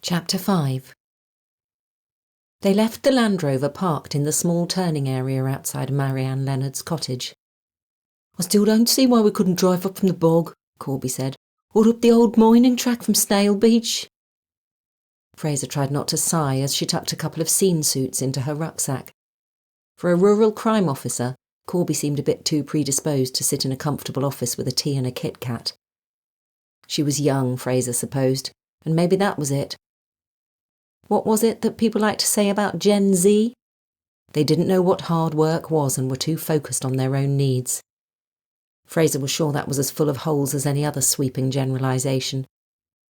Chapter 5. They left the Land Rover parked in the small turning area outside Marianne Leonard's cottage. "I still don't see why we couldn't drive up from the bog," Corby said, "or up the old mining track from Snail Beach." Fraser tried not to sigh as she tucked a couple of scene suits into her rucksack. For a rural crime officer, Corby seemed a bit too predisposed to sit in a comfortable office with a tea and a Kit Kat. She was young, Fraser supposed, and maybe that was it. What was it that people like to say about Gen Z? They didn't know what hard work was and were too focused on their own needs. Fraser was sure that was as full of holes as any other sweeping generalisation,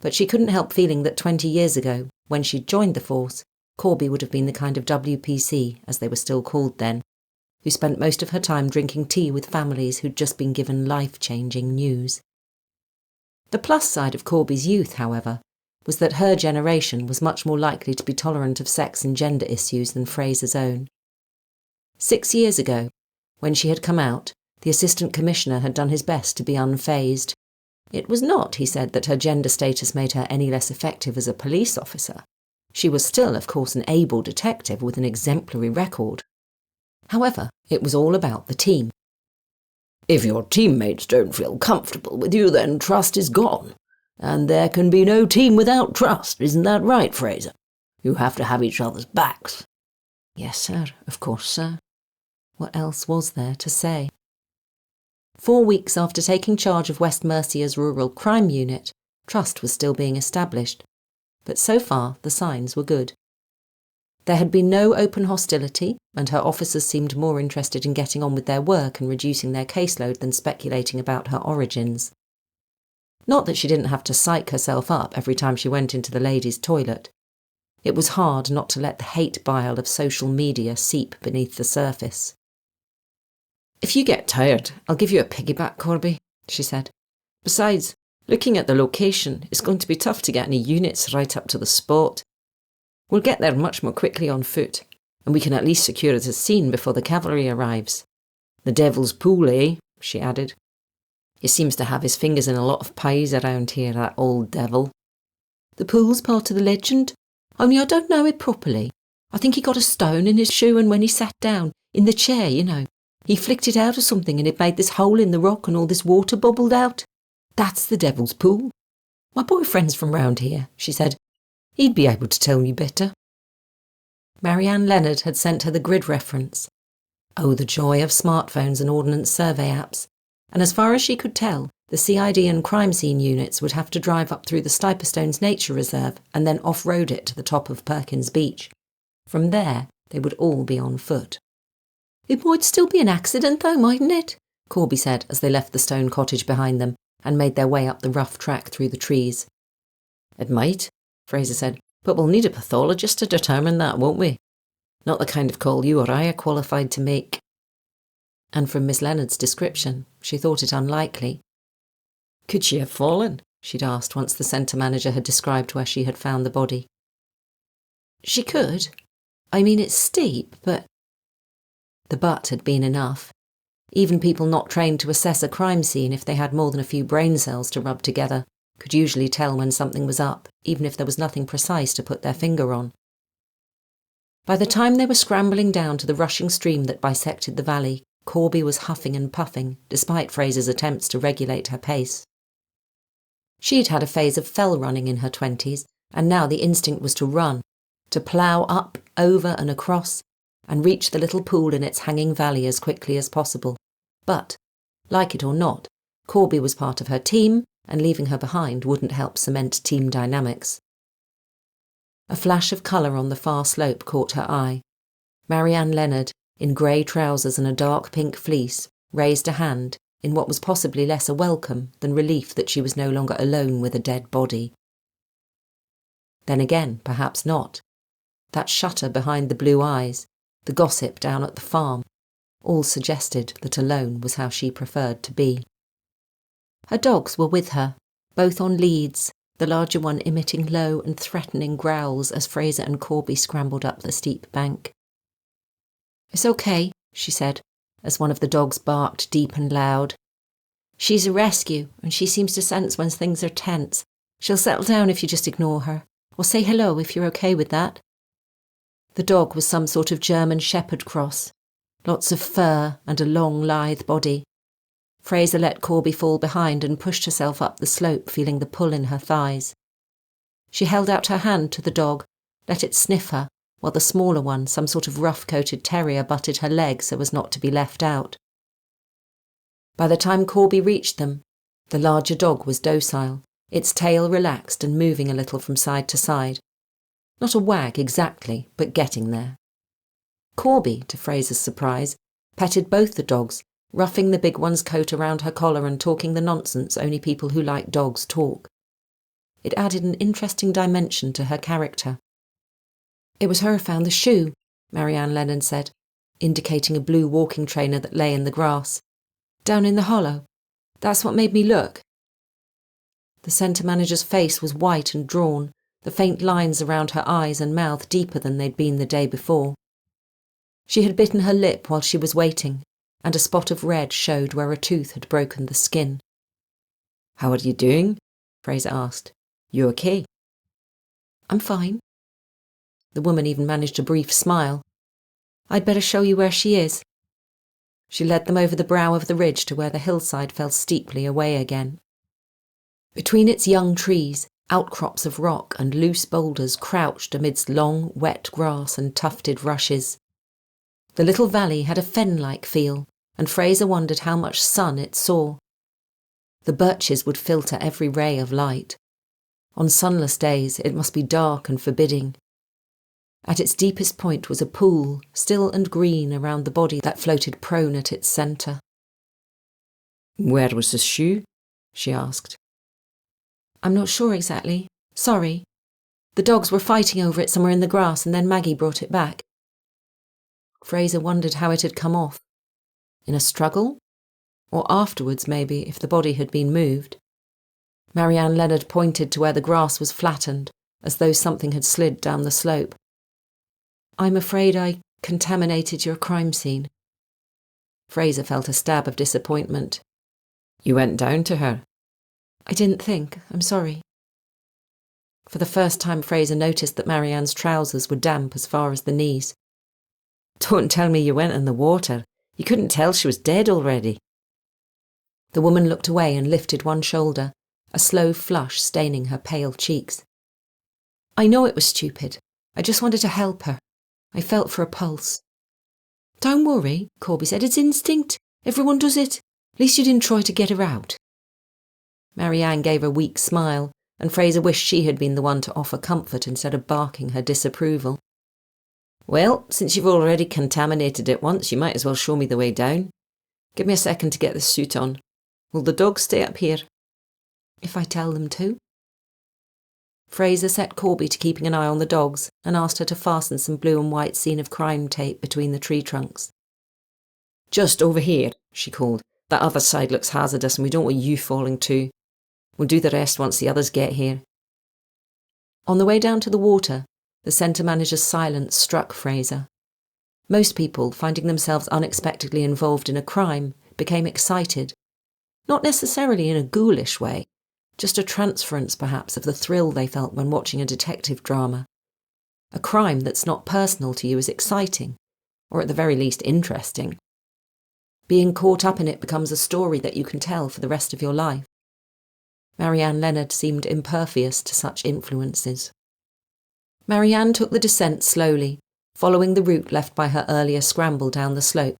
but she couldn't help feeling that 20 years ago, when she'd joined the force, Corby would have been the kind of WPC, as they were still called then, who spent most of her time drinking tea with families who'd just been given life-changing news. The plus side of Corby's youth, however, was that her generation was much more likely to be tolerant of sex and gender issues than Fraser's own. 6 years ago, when she had come out, the Assistant Commissioner had done his best to be unfazed. It was not, he said, that her gender status made her any less effective as a police officer. She was still, of course, an able detective with an exemplary record. However, it was all about the team. "If your teammates don't feel comfortable with you, then trust is gone. And there can be no team without trust, isn't that right, Fraser? You have to have each other's backs." "Yes, sir, of course, sir." What else was there to say? 4 weeks after taking charge of West Mercia's rural crime unit, trust was still being established, but so far the signs were good. There had been no open hostility, and her officers seemed more interested in getting on with their work and reducing their caseload than speculating about her origins. Not that she didn't have to psych herself up every time she went into the ladies' toilet. It was hard not to let the hate bile of social media seep beneath the surface. "If you get tired, I'll give you a piggyback, Corby," she said. "Besides, looking at the location, it's going to be tough to get any units right up to the spot. We'll get there much more quickly on foot, and we can at least secure it as seen before the cavalry arrives. The Devil's Pool, eh?" she added. "He seems to have his fingers in a lot of pies around here, that old devil." "The pool's part of the legend, only I don't know it properly. I think he got a stone in his shoe, and when he sat down, in the chair, you know, he flicked it out or something and it made this hole in the rock and all this water bubbled out. That's the Devil's Pool. My boyfriend's from round here," she said. "He'd be able to tell you better." Marianne Leonard had sent her the grid reference. Oh, the joy of smartphones and ordnance survey apps. And as far as she could tell, the CID and crime scene units would have to drive up through the Stiperstones Nature Reserve and then off-road it to the top of Perkins Beach. From there, they would all be on foot. "It might still be an accident though, mightn't it?" Corby said as they left the stone cottage behind them and made their way up the rough track through the trees. "It might," Fraser said, "but we'll need a pathologist to determine that, won't we? Not the kind of call you or I are qualified to make." And from Miss Leonard's description, she thought it unlikely. "Could she have fallen?" she'd asked once the centre manager had described where she had found the body. "She could. I mean, it's steep, but..." The but had been enough. Even people not trained to assess a crime scene if they had more than a few brain cells to rub together could usually tell when something was up, even if there was nothing precise to put their finger on. By the time they were scrambling down to the rushing stream that bisected the valley, Corby was huffing and puffing, despite Fraser's attempts to regulate her pace. She'd had a phase of fell running in her 20s, and now the instinct was to run, to plough up, over and across, and reach the little pool in its hanging valley as quickly as possible. But, like it or not, Corby was part of her team, and leaving her behind wouldn't help cement team dynamics. A flash of colour on the far slope caught her eye. Marianne Leonard, in grey trousers and a dark pink fleece, raised a hand, in what was possibly less a welcome than relief that she was no longer alone with a dead body. Then again, perhaps not. That shutter behind the blue eyes, the gossip down at the farm, all suggested that alone was how she preferred to be. Her dogs were with her, both on leads, the larger one emitting low and threatening growls as Fraser and Corby scrambled up the steep bank. "It's okay," she said, as one of the dogs barked deep and loud. "She's a rescue, and she seems to sense when things are tense. She'll settle down if you just ignore her. or say hello if you're okay with that." The dog was some sort of German shepherd cross, lots of fur and a long, lithe body. Fraser let Corby fall behind and pushed herself up the slope, feeling the pull in her thighs. She held out her hand to the dog, let it sniff her, while the smaller one, some sort of rough-coated terrier, butted her leg so as not to be left out. By the time Corby reached them, the larger dog was docile, its tail relaxed and moving a little from side to side. Not a wag exactly, but getting there. Corby, to Fraser's surprise, petted both the dogs, roughing the big one's coat around her collar and talking the nonsense only people who like dogs talk. It added an interesting dimension to her character. "It was her found the shoe," Marianne Leonard said, indicating a blue walking trainer that lay in the grass. "Down in the hollow. That's what made me look." The centre manager's face was white and drawn, the faint lines around her eyes and mouth deeper than they'd been the day before. She had bitten her lip while she was waiting, and a spot of red showed where a tooth had broken the skin. "How are you doing?" Fraser asked. "You okay?" "I'm fine." The woman even managed a brief smile. "I'd better show you where she is." She led them over the brow of the ridge to where the hillside fell steeply away again. Between its young trees, outcrops of rock and loose boulders crouched amidst long, wet grass and tufted rushes. The little valley had a fen-like feel, and Fraser wondered how much sun it saw. The birches would filter every ray of light. On sunless days it must be dark and forbidding. At its deepest point was a pool, still and green around the body that floated prone at its centre. "Where was the shoe?" she asked. "I'm not sure exactly. Sorry. The dogs were fighting over it somewhere in the grass and then Maggie brought it back." Fraser wondered how it had come off. In a struggle? Or afterwards, maybe, if the body had been moved. Marianne Leonard pointed to where the grass was flattened, as though something had slid down the slope. "I'm afraid I contaminated your crime scene." Fraser felt a stab of disappointment. "You went down to her?" "I didn't think. I'm sorry." For the first time Fraser noticed that Marianne's trousers were damp as far as the knees. "Don't tell me you went in the water. You couldn't tell she was dead already." The woman looked away and lifted one shoulder, a slow flush staining her pale cheeks. "I know it was stupid. I just wanted to help her. I felt for a pulse." "Don't worry," Corby said. "It's instinct. Everyone does it. At least you didn't try to get her out." Marianne gave a weak smile, and Fraser wished she had been the one to offer comfort instead of barking her disapproval. "Well, since you've already contaminated it once, you might as well show me the way down. Give me a second to get this suit on. Will the dogs stay up here?" "If I tell them to." Fraser set Corby to keeping an eye on the dogs and asked her to fasten some blue and white scene of crime tape between the tree trunks. "Just over here," she called. "That other side looks hazardous and we don't want you falling too. We'll do the rest once the others get here." On the way down to the water, the centre manager's silence struck Fraser. Most people, finding themselves unexpectedly involved in a crime, became excited. Not necessarily in a ghoulish way, just a transference perhaps of the thrill they felt when watching a detective drama. A crime that's not personal to you is exciting, or at the very least interesting. Being caught up in it becomes a story that you can tell for the rest of your life. Marianne Leonard seemed impervious to such influences. Marianne took the descent slowly, following the route left by her earlier scramble down the slope,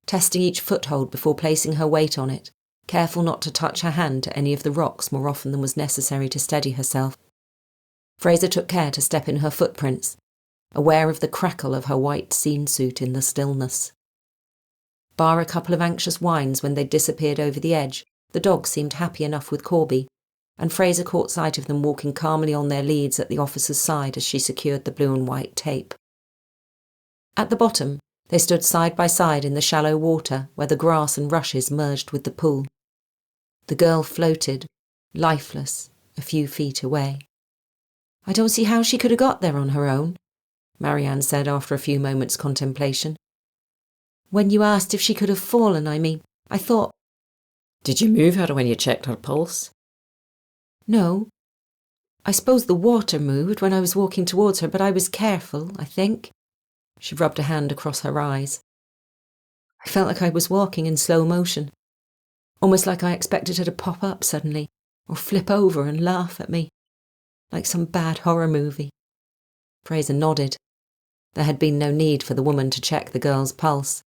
testing each foothold before placing her weight on it, careful not to touch her hand to any of the rocks more often than was necessary to steady herself. Fraser took care to step in her footprints, aware of the crackle of her white scene suit in the stillness. Bar a couple of anxious whines when they'd disappeared over the edge, the dogs seemed happy enough with Corby, and Fraser caught sight of them walking calmly on their leads at the officer's side as she secured the blue and white tape. At the bottom, they stood side by side in the shallow water where the grass and rushes merged with the pool. The girl floated, lifeless, a few feet away. "I don't see how she could have got there on her own," Marianne said after a few moments' contemplation. "When you asked if she could have fallen, I thought—" "Did you move her when you checked her pulse?" "No. I suppose the water moved when I was walking towards her, but I was careful, I think. She rubbed a hand across her eyes. I felt like I was walking in slow motion, almost like I expected her to pop up suddenly, or flip over and laugh at me, like some bad horror movie. Fraser nodded. There had been no need for the woman to check the girl's pulse.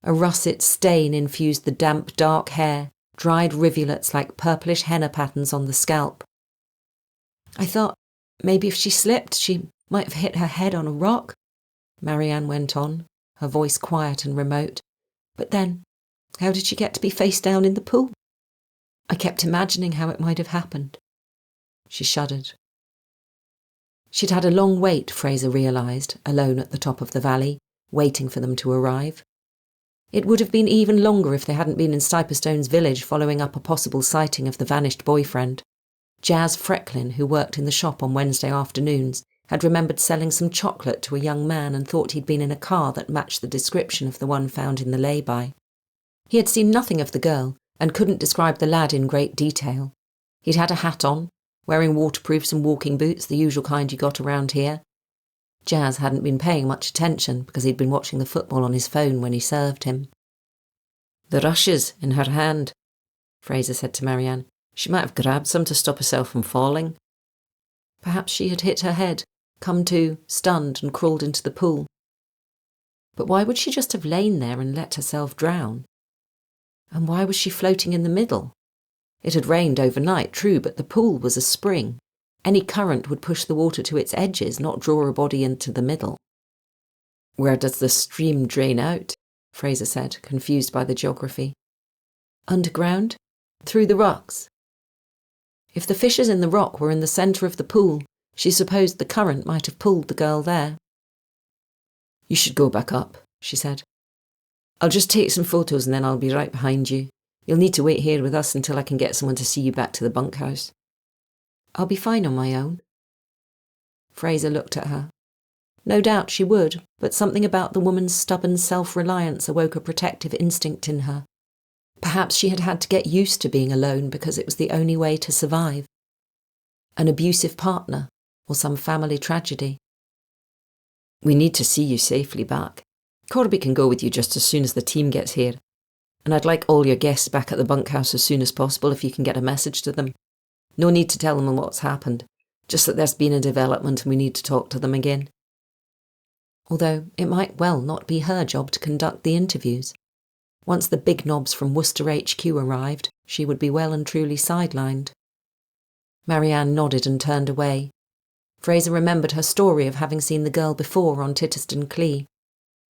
A russet stain infused the damp, dark hair, dried rivulets like purplish henna patterns on the scalp. I thought maybe if she slipped, she might have hit her head on a rock, Marianne went on, her voice quiet and remote. But then, how did she get to be face down in the pool? I kept imagining how it might have happened. She shuddered. She'd had a long wait, Fraser realised, alone at the top of the valley, waiting for them to arrive. It would have been even longer if they hadn't been in Stiperstone's village following up a possible sighting of the vanished boyfriend. Jazz Frecklin, who worked in the shop on Wednesday afternoons, had remembered selling some chocolate to a young man and thought he'd been in a car that matched the description of the one found in the lay-by. He had seen nothing of the girl and couldn't describe the lad in great detail. He'd had a hat on, wearing waterproofs and walking boots, the usual kind you got around here. Jazz hadn't been paying much attention because he'd been watching the football on his phone when he served him. "The rushes in her hand," Fraser said to Marianne. "She might have grabbed some to stop herself from falling." Perhaps she had hit her head, come to, stunned, and crawled into the pool. But why would she just have lain there and let herself drown? And why was she floating in the middle? It had rained overnight, true, but the pool was a spring. Any current would push the water to its edges, not draw a body into the middle. "Where does the stream drain out?" Fraser said, confused by the geography. "Underground? Through the rocks." If the fissures in the rock were in the centre of the pool, she supposed the current might have pulled the girl there. "You should go back up," she said. "I'll just take some photos and then I'll be right behind you. You'll need to wait here with us until I can get someone to see you back to the bunkhouse." "I'll be fine on my own." Fraser looked at her. No doubt she would, but something about the woman's stubborn self-reliance awoke a protective instinct in her. Perhaps she had had to get used to being alone because it was the only way to survive. An abusive partner, or some family tragedy. "We need to see you safely back. Corby can go with you just as soon as the team gets here. And I'd like all your guests back at the bunkhouse as soon as possible if you can get a message to them. No need to tell them what's happened, just that there's been a development and we need to talk to them again." Although it might well not be her job to conduct the interviews. Once the big knobs from Worcester HQ arrived, she would be well and truly sidelined. Marianne nodded and turned away. Fraser remembered her story of having seen the girl before on Titterston Clee.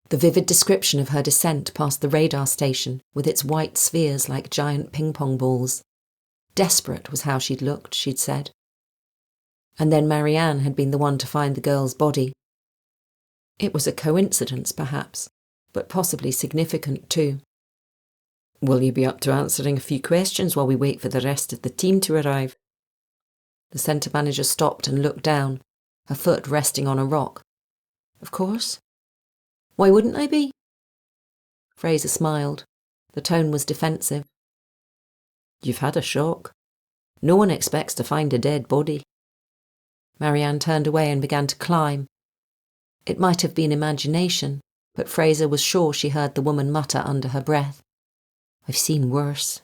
The vivid description of her descent past the radar station with its white spheres like giant ping-pong balls. Desperate was how she'd looked, she'd said. And then Marianne had been the one to find the girl's body. It was a coincidence, perhaps, but possibly significant too. "Will you be up to answering a few questions while we wait for the rest of the team to arrive?" The centre manager stopped and looked down, her foot resting on a rock. "Of course. Why wouldn't I be?" Fraser smiled. The tone was defensive. "You've had a shock. No one expects to find a dead body." Marianne turned away and began to climb. It might have been imagination, but Fraser was sure she heard the woman mutter under her breath, "I've seen worse."